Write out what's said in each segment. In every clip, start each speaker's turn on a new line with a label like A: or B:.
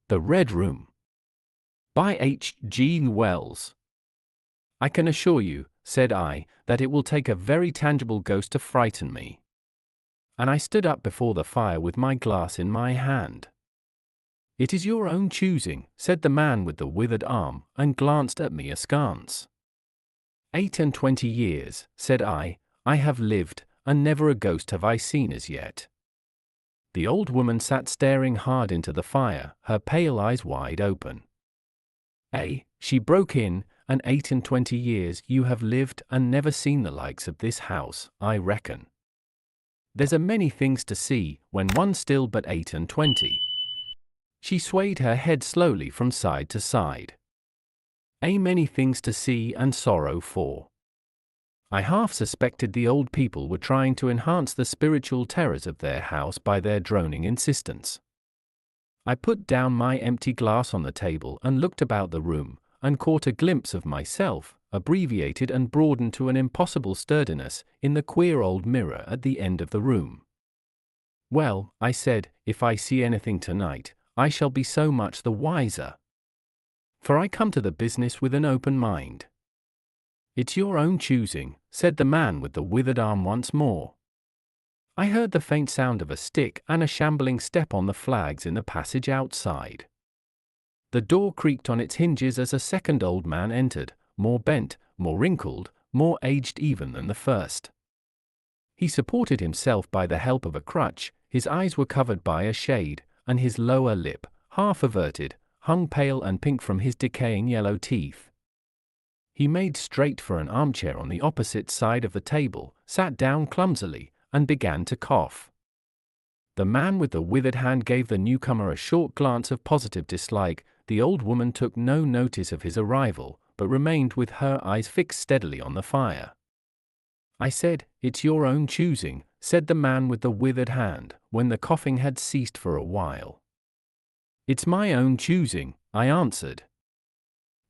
A: The Red Room by H. G. Wells. I can assure you, said I, that it will take a very tangible ghost to frighten me. And I stood up before the fire with my glass in my hand. It is your own choosing, said the man with the withered arm, and glanced at me askance. 28 years, said I have lived, and never a ghost have I seen as yet. The old woman sat staring hard into the fire, her pale eyes wide open. She broke in, and 28 years you have lived and never seen the likes of this house, I reckon. There's a many things to see, when one's still but 28. She swayed her head slowly from side to side. Many things to see and sorrow for. I half suspected the old people were trying to enhance the spiritual terrors of their house by their droning insistence. I put down my empty glass on the table and looked about the room, and caught a glimpse of myself, abbreviated and broadened to an impossible sturdiness, in the queer old mirror at the end of the room. Well, I said, if I see anything tonight, I shall be so much the wiser. For I come to the business with an open mind. It's your own choosing, said the man with the withered arm once more. I heard the faint sound of a stick and a shambling step on the flags in the passage outside. The door creaked on its hinges as a second old man entered, more bent, more wrinkled, more aged even than the first. He supported himself by the help of a crutch, his eyes were covered by a shade, and his lower lip, half averted, hung pale and pink from his decaying yellow teeth. He made straight for an armchair on the opposite side of the table, sat down clumsily, and began to cough. The man with the withered hand gave the newcomer a short glance of positive dislike. The old woman took no notice of his arrival, but remained with her eyes fixed steadily on the fire. I said, it's your own choosing, said the man with the withered hand, when the coughing had ceased for a while. It's my own choosing, I answered.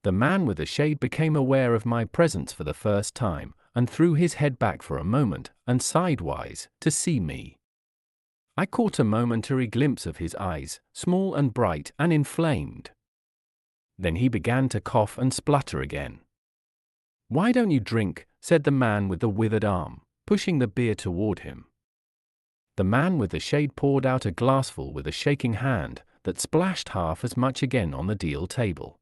A: The man with the shade became aware of my presence for the first time, and threw his head back for a moment, and sidewise, to see me. I caught a momentary glimpse of his eyes, small and bright and inflamed. Then he began to cough and splutter again. Why don't you drink, said the man with the withered arm, pushing the beer toward him. The man with the shade poured out a glassful with a shaking hand, that splashed half as much again on the deal table.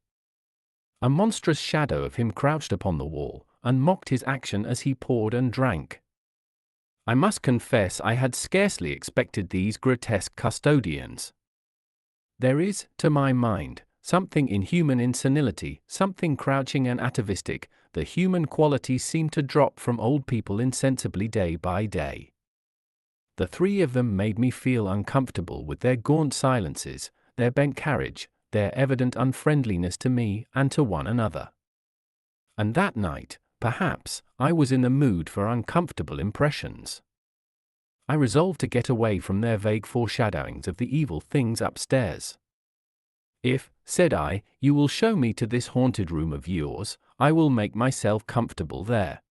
A: A monstrous shadow of him crouched upon the wall, and mocked his action as he poured and drank. I must confess I had scarcely expected these grotesque custodians. There is, to my mind, something inhuman in senility, something crouching and atavistic. The human qualities seem to drop from old people insensibly day by day. The three of them made me feel uncomfortable with their gaunt silences, their bent carriage, their evident unfriendliness to me and to one another. And that night, perhaps, I was in the mood for uncomfortable impressions. I resolved to get away from their vague foreshadowings of the evil things upstairs. If, said I, you will show me to this haunted room of yours, I will make myself comfortable there.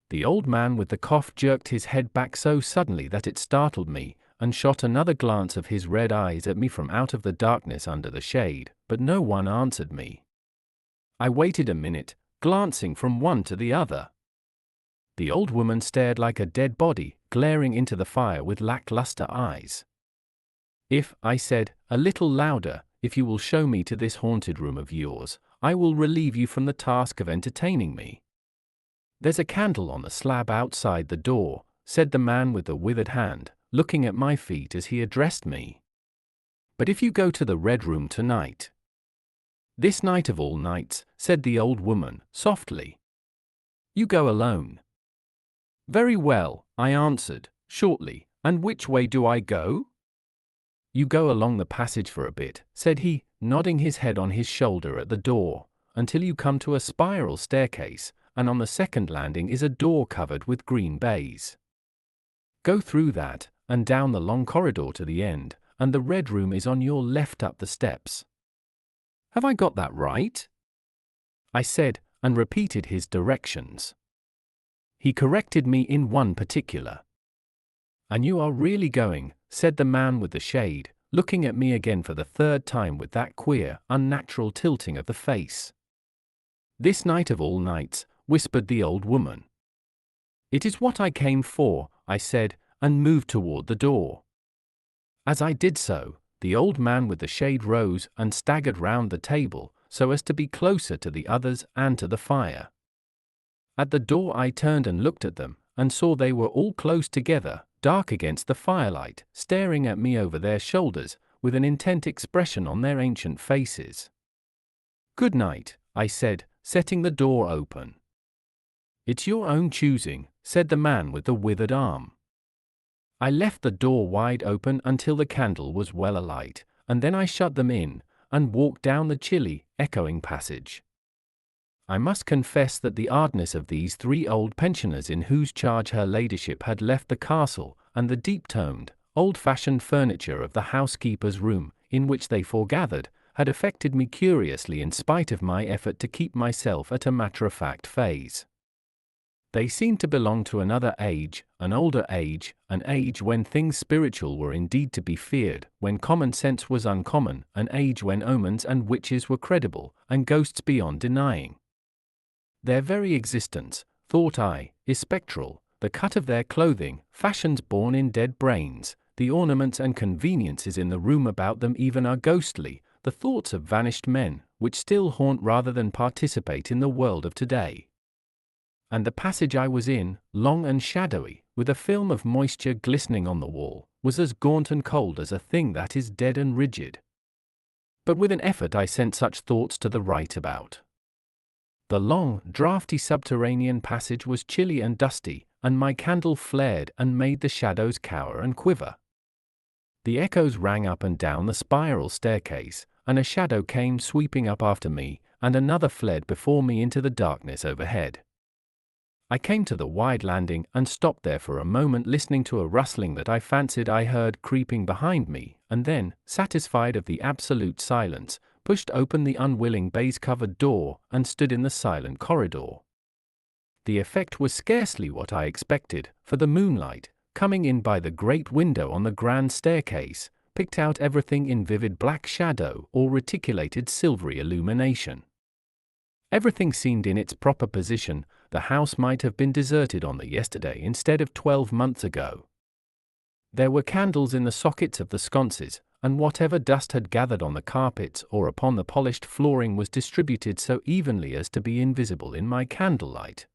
A: The old man with the cough jerked his head back so suddenly that it startled me, and shot another glance of his red eyes at me from out of the darkness under the shade, but no one answered me. I waited a minute, glancing from one to the other. The old woman stared like a dead body, glaring into the fire with lackluster eyes. If, I said, a little louder, if you will show me to this haunted room of yours, I will relieve you from the task of entertaining me. There's a candle on the slab outside the door, said the man with the withered hand, looking at my feet as he addressed me. But if you go to the Red Room tonight. This night of all nights, said the old woman, softly. You go alone. Very well, I answered, shortly, and which way do I go? You go along the passage for a bit, said he, nodding his head on his shoulder at the door, until you come to a spiral staircase, and on the second landing is a door covered with green baize. Go through that, and down the long corridor to the end, and the Red Room is on your left up the steps. Have I got that right? I said, and repeated his directions. He corrected me in one particular. And you are really going, said the man with the shade, looking at me again for the third time with that queer, unnatural tilting of the face. "This night of all nights," whispered the old woman. "It is what I came for," I said, and moved toward the door. As I did so, the old man with the shade rose and staggered round the table, so as to be closer to the others and to the fire. At the door I turned and looked at them, and saw they were all close together, dark against the firelight, staring at me over their shoulders, with an intent expression on their ancient faces. "Good night," I said, setting the door open. "It's your own choosing," said the man with the withered arm. I left the door wide open until the candle was well alight, and then I shut them in, and walked down the chilly, echoing passage. I must confess that the artness of these three old pensioners in whose charge her ladyship had left the castle, and the deep-toned, old-fashioned furniture of the housekeeper's room, in which they foregathered, had affected me curiously in spite of my effort to keep myself at a matter-of-fact phase. They seemed to belong to another age, an older age, an age when things spiritual were indeed to be feared, when common sense was uncommon, an age when omens and witches were credible, and ghosts beyond denying. Their very existence, thought I, is spectral, the cut of their clothing, fashions born in dead brains, the ornaments and conveniences in the room about them even are ghostly, the thoughts of vanished men, which still haunt rather than participate in the world of today. And the passage I was in, long and shadowy, with a film of moisture glistening on the wall, was as gaunt and cold as a thing that is dead and rigid. But with an effort I sent such thoughts to the right about. The long, draughty subterranean passage was chilly and dusty, and my candle flared and made the shadows cower and quiver. The echoes rang up and down the spiral staircase, and a shadow came sweeping up after me, and another fled before me into the darkness overhead. I came to the wide landing and stopped there for a moment, listening to a rustling that I fancied I heard creeping behind me, and then, satisfied of the absolute silence, pushed open the unwilling baize-covered door and stood in the silent corridor. The effect was scarcely what I expected, for the moonlight, coming in by the great window on the grand staircase, picked out everything in vivid black shadow or reticulated silvery illumination. Everything seemed in its proper position. The house might have been deserted on the yesterday instead of 12 months ago. There were candles in the sockets of the sconces, and whatever dust had gathered on the carpets or upon the polished flooring was distributed so evenly as to be invisible in my candlelight.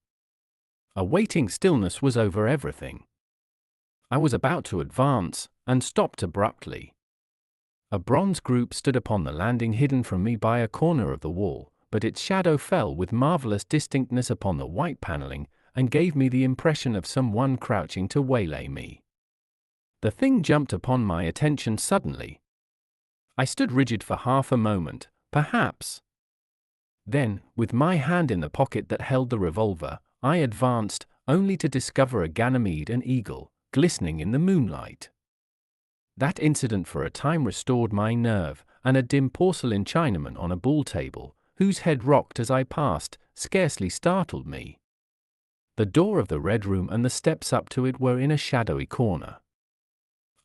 A: A waiting stillness was over everything. I was about to advance, and stopped abruptly. A bronze group stood upon the landing, hidden from me by a corner of the wall, but its shadow fell with marvelous distinctness upon the white paneling, and gave me the impression of someone crouching to waylay me. The thing jumped upon my attention suddenly. I stood rigid for half a moment, perhaps. Then, with my hand in the pocket that held the revolver, I advanced, only to discover a Ganymede and eagle, glistening in the moonlight. That incident for a time restored my nerve, and a dim porcelain Chinaman on a bull table, whose head rocked as I passed, scarcely startled me. The door of the Red Room and the steps up to it were in a shadowy corner.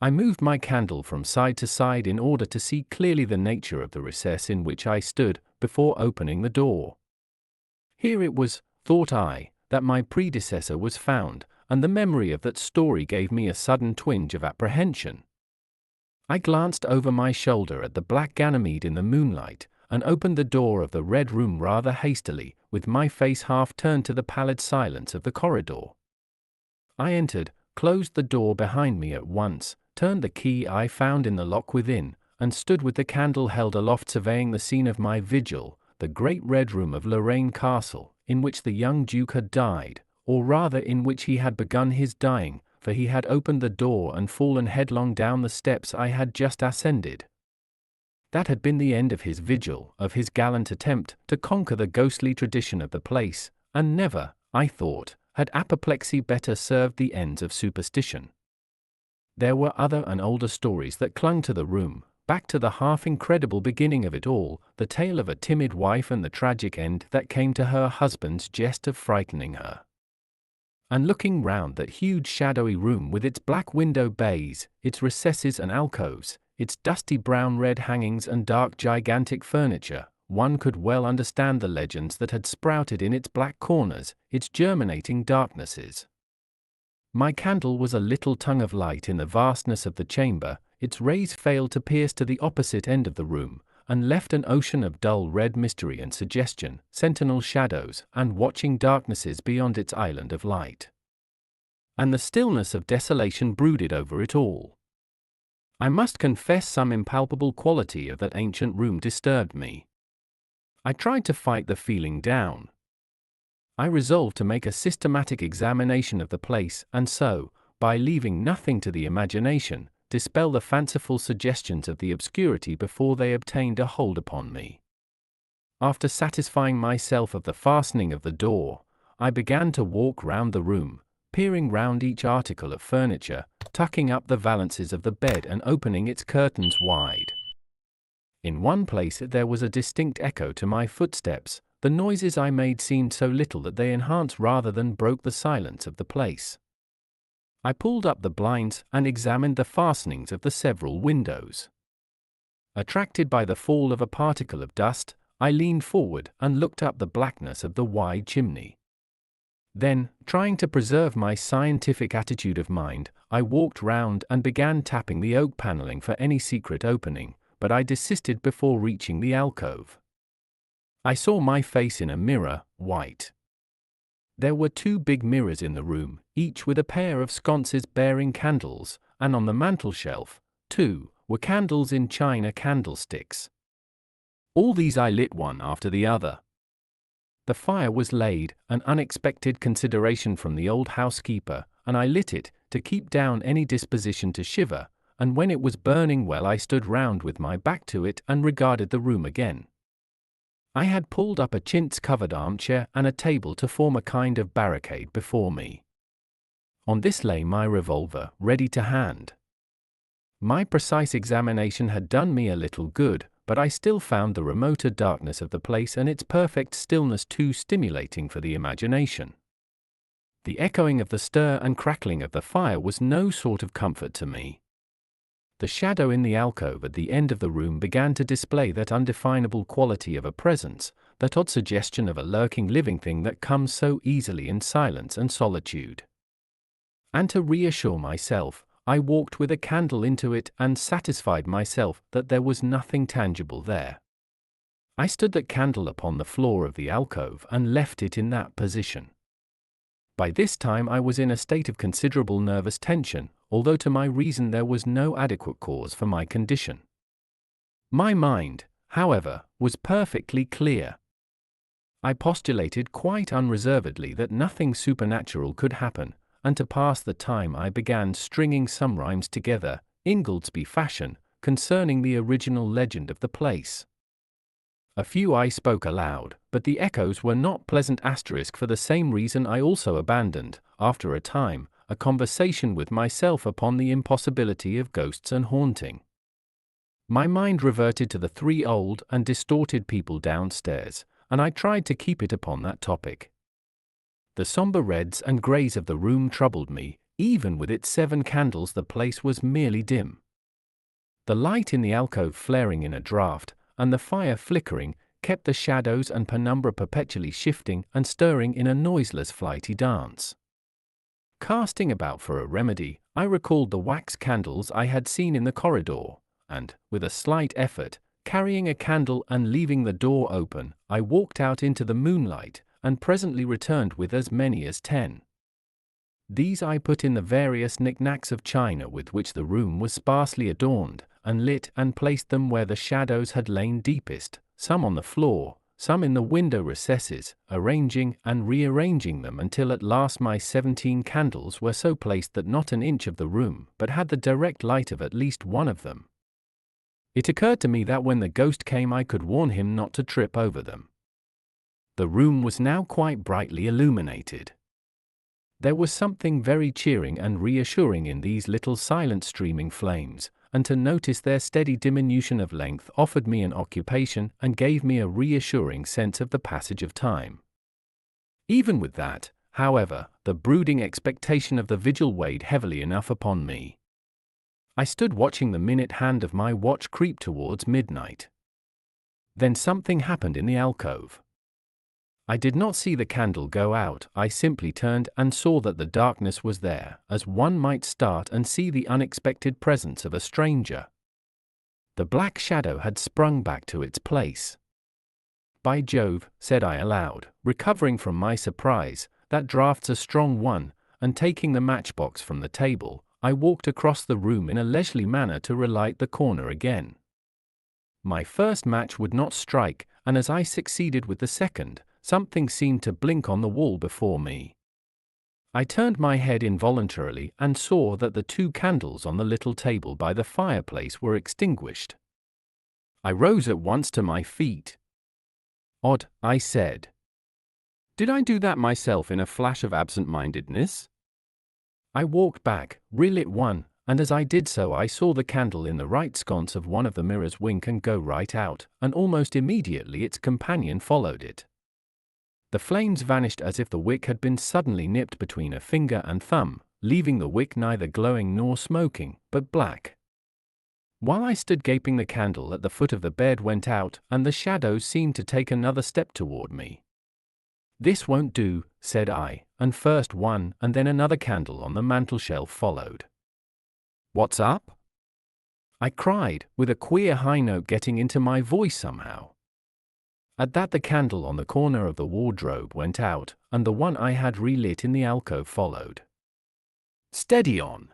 A: I moved my candle from side to side in order to see clearly the nature of the recess in which I stood, before opening the door. Here it was, thought I, that my predecessor was found, and the memory of that story gave me a sudden twinge of apprehension. I glanced over my shoulder at the black Ganymede in the moonlight, and opened the door of the Red Room rather hastily, with my face half turned to the pallid silence of the corridor. I entered, closed the door behind me at once, turned the key I found in the lock within, and stood with the candle held aloft surveying the scene of my vigil, the great Red Room of Lorraine Castle, in which the young Duke had died, or rather in which he had begun his dying, for he had opened the door and fallen headlong down the steps I had just ascended. That had been the end of his vigil, of his gallant attempt to conquer the ghostly tradition of the place, and never, I thought, had apoplexy better served the ends of superstition. There were other and older stories that clung to the room, back to the half-incredible beginning of it all, the tale of a timid wife and the tragic end that came to her husband's jest of frightening her. And looking round that huge shadowy room with its black window bays, its recesses and alcoves, its dusty brown-red hangings and dark gigantic furniture, one could well understand the legends that had sprouted in its black corners, its germinating darknesses. My candle was a little tongue of light in the vastness of the chamber. Its rays failed to pierce to the opposite end of the room, and left an ocean of dull red mystery and suggestion, sentinel shadows, and watching darknesses beyond its island of light. And the stillness of desolation brooded over it all. I must confess some impalpable quality of that ancient room disturbed me. I tried to fight the feeling down. I resolved to make a systematic examination of the place and so, by leaving nothing to the imagination, dispel the fanciful suggestions of the obscurity before they obtained a hold upon me. After satisfying myself of the fastening of the door, I began to walk round the room, peering round each article of furniture, tucking up the valances of the bed and opening its curtains wide. In one place there was a distinct echo to my footsteps. The noises I made seemed so little that they enhanced rather than broke the silence of the place. I pulled up the blinds and examined the fastenings of the several windows. Attracted by the fall of a particle of dust, I leaned forward and looked up the blackness of the wide chimney. Then, trying to preserve my scientific attitude of mind, I walked round and began tapping the oak paneling for any secret opening, but I desisted before reaching the alcove. I saw my face in a mirror, white. There were 2 big mirrors in the room, each with a pair of sconces bearing candles, and on the mantel-shelf, too, were candles in china candlesticks. All these I lit one after the other. The fire was laid, an unexpected consideration from the old housekeeper, and I lit it, to keep down any disposition to shiver, and when it was burning well I stood round with my back to it and regarded the room again. I had pulled up a chintz-covered armchair and a table to form a kind of barricade before me. On this lay my revolver, ready to hand. My precise examination had done me a little good, but I still found the remoter darkness of the place and its perfect stillness too stimulating for the imagination. The echoing of the stir and crackling of the fire was no sort of comfort to me. The shadow in the alcove at the end of the room began to display that undefinable quality of a presence, that odd suggestion of a lurking living thing that comes so easily in silence and solitude. And to reassure myself, I walked with a candle into it and satisfied myself that there was nothing tangible there. I stood that candle upon the floor of the alcove and left it in that position. By this time I was in a state of considerable nervous tension, although to my reason there was no adequate cause for my condition. My mind, however, was perfectly clear. I postulated quite unreservedly that nothing supernatural could happen, and to pass the time I began stringing some rhymes together, Ingoldsby fashion, concerning the original legend of the place. A few I spoke aloud, but the echoes were not pleasant. For the same reason I also abandoned, after a time, a conversation with myself upon the impossibility of ghosts and haunting. My mind reverted to the 3 old and distorted people downstairs, and I tried to keep it upon that topic. The somber reds and greys of the room troubled me. Even with its 7 candles the place was merely dim. The light in the alcove flaring in a draught, and the fire flickering, kept the shadows and penumbra perpetually shifting and stirring in a noiseless flighty dance. Casting about for a remedy, I recalled the wax candles I had seen in the corridor, and, with a slight effort, carrying a candle and leaving the door open, I walked out into the moonlight, and presently returned with as many as 10. These I put in the various knickknacks of china with which the room was sparsely adorned, and lit and placed them where the shadows had lain deepest, some on the floor, some in the window recesses, arranging and rearranging them until at last my 17 candles were so placed that not an inch of the room but had the direct light of at least one of them. It occurred to me that when the ghost came I could warn him not to trip over them. The room was now quite brightly illuminated. There was something very cheering and reassuring in these little silent streaming flames, and to notice their steady diminution of length offered me an occupation and gave me a reassuring sense of the passage of time. Even with that, however, the brooding expectation of the vigil weighed heavily enough upon me. I stood watching the minute hand of my watch creep towards midnight. Then something happened in the alcove. I did not see the candle go out, I simply turned and saw that the darkness was there, as one might start and see the unexpected presence of a stranger. The black shadow had sprung back to its place. "By Jove," said I aloud, recovering from my surprise, "that draft's a strong one," and taking the matchbox from the table, I walked across the room in a leisurely manner to relight the corner again. My first match would not strike, and as I succeeded with the second, something seemed to blink on the wall before me. I turned my head involuntarily and saw that the 2 candles on the little table by the fireplace were extinguished. I rose at once to my feet. "Odd," I said. "Did I do that myself in a flash of absent-mindedness?" I walked back, relit one, and as I did so I saw the candle in the right sconce of one of the mirrors wink and go right out, and almost immediately its companion followed it. The flames vanished as if the wick had been suddenly nipped between a finger and thumb, leaving the wick neither glowing nor smoking, but black. While I stood gaping, the candle at the foot of the bed went out, and the shadows seemed to take another step toward me. "This won't do," said I, and first one and then another candle on the mantelshelf followed. "What's up?" I cried, with a queer high note getting into my voice somehow. At that the candle on the corner of the wardrobe went out, and the one I had relit in the alcove followed. "Steady on,"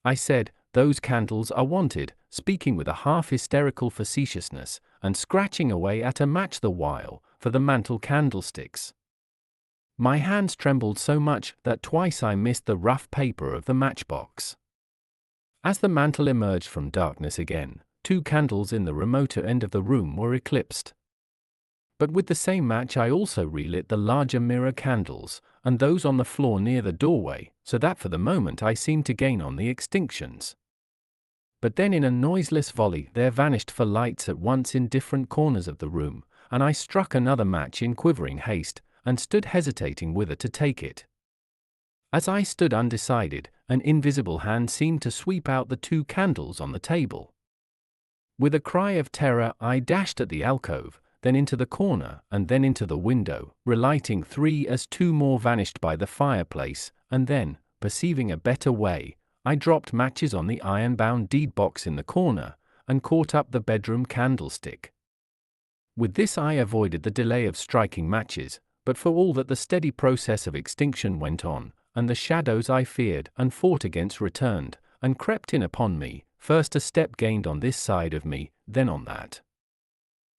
A: I said, "those candles are wanted," speaking with a half-hysterical facetiousness, and scratching away at a match the while, for the mantel candlesticks. My hands trembled so much that twice I missed the rough paper of the matchbox. As the mantel emerged from darkness again, 2 candles in the remoter end of the room were eclipsed. But with the same match I also relit the larger mirror candles, and those on the floor near the doorway, so that for the moment I seemed to gain on the extinctions. But then in a noiseless volley there vanished 4 lights at once in different corners of the room, and I struck another match in quivering haste, and stood hesitating whither to take it. As I stood undecided, an invisible hand seemed to sweep out the 2 candles on the table. With a cry of terror I dashed at the alcove, then into the corner, and then into the window, relighting 3 as 2 more vanished by the fireplace, and then, perceiving a better way, I dropped matches on the iron-bound deed box in the corner, and caught up the bedroom candlestick. With this I avoided the delay of striking matches, but for all that the steady process of extinction went on, and the shadows I feared and fought against returned, and crept in upon me, first a step gained on this side of me, then on that.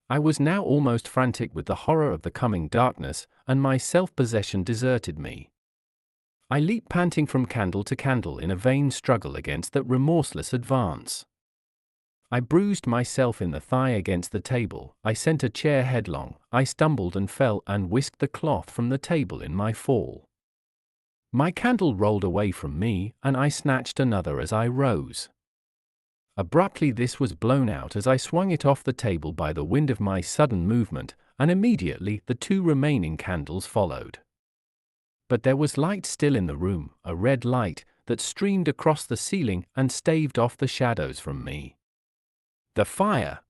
A: I was now almost frantic with the horror of the coming darkness, and my self-possession deserted me. I leaped panting from candle to candle in a vain struggle against that remorseless advance. I bruised myself in the thigh against the table, I sent a chair headlong, I stumbled and fell and whisked the cloth from the table in my fall. My candle rolled away from me, and I snatched another as I rose. Abruptly this was blown out as I swung it off the table by the wind of my sudden movement, and immediately the 2 remaining candles followed. But there was light still in the room, a red light, that streamed across the ceiling and staved off the shadows from me. The fire!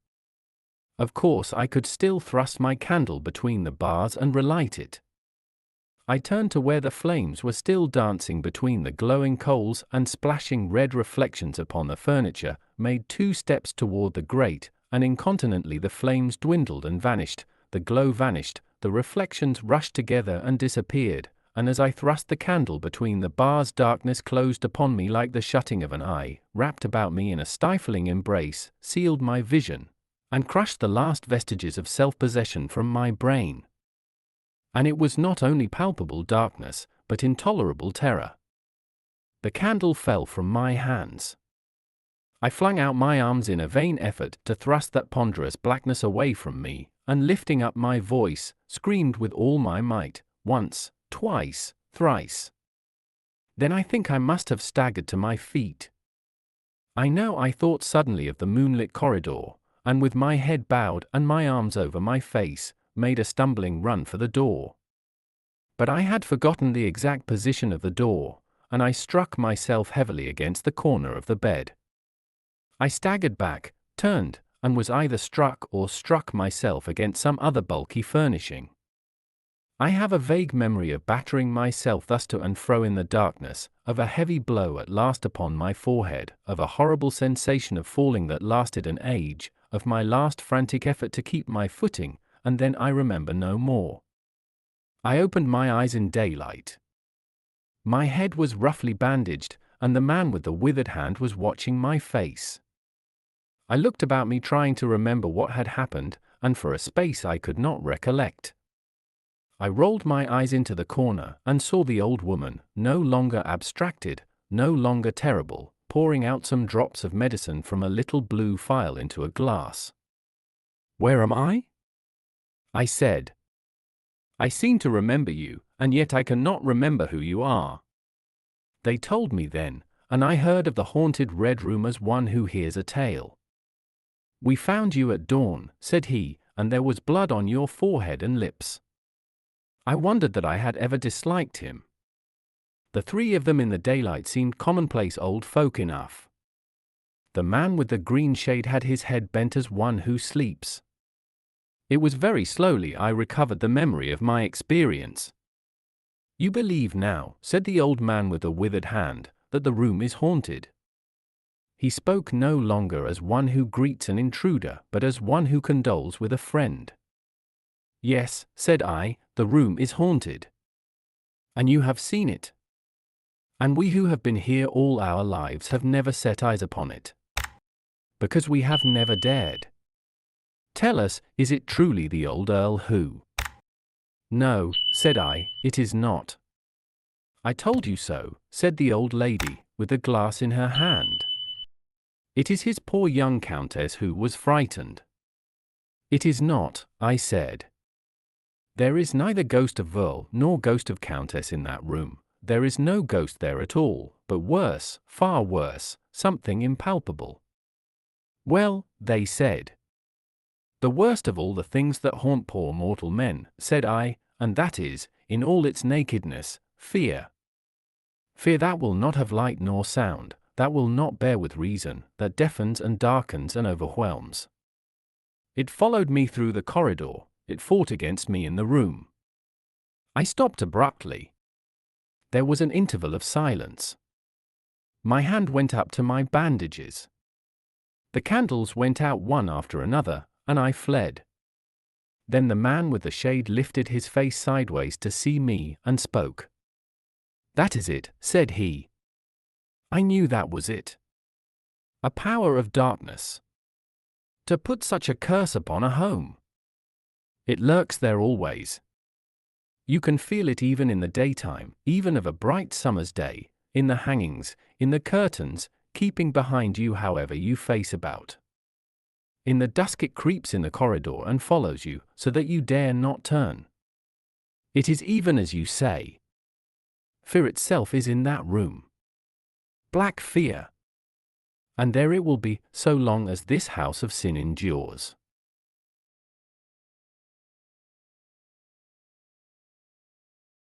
A: Of course I could still thrust my candle between the bars and relight it. I turned to where the flames were still dancing between the glowing coals and splashing red reflections upon the furniture, made 2 steps toward the grate, and incontinently the flames dwindled and vanished, the glow vanished, the reflections rushed together and disappeared, and as I thrust the candle between the bars darkness closed upon me like the shutting of an eye, wrapped about me in a stifling embrace, sealed my vision, and crushed the last vestiges of self-possession from my brain. And it was not only palpable darkness, but intolerable terror. The candle fell from my hands. I flung out my arms in a vain effort to thrust that ponderous blackness away from me, and lifting up my voice, screamed with all my might, once, twice, thrice. Then I think I must have staggered to my feet. I thought suddenly of the moonlit corridor, and with my head bowed and my arms over my face, made a stumbling run for the door. But I had forgotten the exact position of the door, and I struck myself heavily against the corner of the bed. I staggered back, turned, and was either struck or struck myself against some other bulky furnishing. I have a vague memory of battering myself thus to and fro in the darkness, of a heavy blow at last upon my forehead, of a horrible sensation of falling that lasted an age, of my last frantic effort to keep my footing, and then I remember no more. I opened my eyes in daylight. My head was roughly bandaged, and the man with the withered hand was watching my face. I looked about me trying to remember what had happened, and for a space I could not recollect. I rolled my eyes into the corner and saw the old woman, no longer abstracted, no longer terrible, pouring out some drops of medicine from a little blue phial into a glass. "Where am I?" I said. "I seem to remember you, and yet I cannot remember who you are." They told me then, and I heard of the haunted Red Room as one who hears a tale. "We found you at dawn," said he, "and there was blood on your forehead and lips." I wondered that I had ever disliked him. The three of them in the daylight seemed commonplace old folk enough. The man with the green shade had his head bent as one who sleeps. It was very slowly I recovered the memory of my experience. "You believe now," said the old man with the withered hand, "that the room is haunted." He spoke no longer as one who greets an intruder, but as one who condoles with a friend. "Yes," said I, "the room is haunted." "And you have seen it?" "And we who have been here all our lives have never set eyes upon it. Because we have never dared." "Tell us, is it truly the old Earl who—" "No," said I, "it is not." "I told you so," said the old lady, with the glass in her hand. "It is his poor young countess who was frightened." "It is not," I said. "There is neither ghost of Earl nor ghost of countess in that room. There is no ghost there at all, but worse, far worse, something impalpable." "Well," they said. "The worst of all the things that haunt poor mortal men," said I, "and that is, in all its nakedness, fear. Fear that will not have light nor sound, that will not bear with reason, that deafens and darkens and overwhelms. It followed me through the corridor, it fought against me in the room." I stopped abruptly. There was an interval of silence. My hand went up to my bandages. The candles went out one after another, and I fled. Then the man with the shade lifted his face sideways to see me and spoke. "That is it," said he. I knew that was it. A power of darkness. To put such a curse upon a home. It lurks there always. You can feel it even in the daytime, even of a bright summer's day, in the hangings, in the curtains, keeping behind you however you face about. In the dusk it creeps in the corridor and follows you, so that you dare not turn. It is even as you say. Fear itself is in that room. Black fear. And there it will be, so long as this house of sin endures.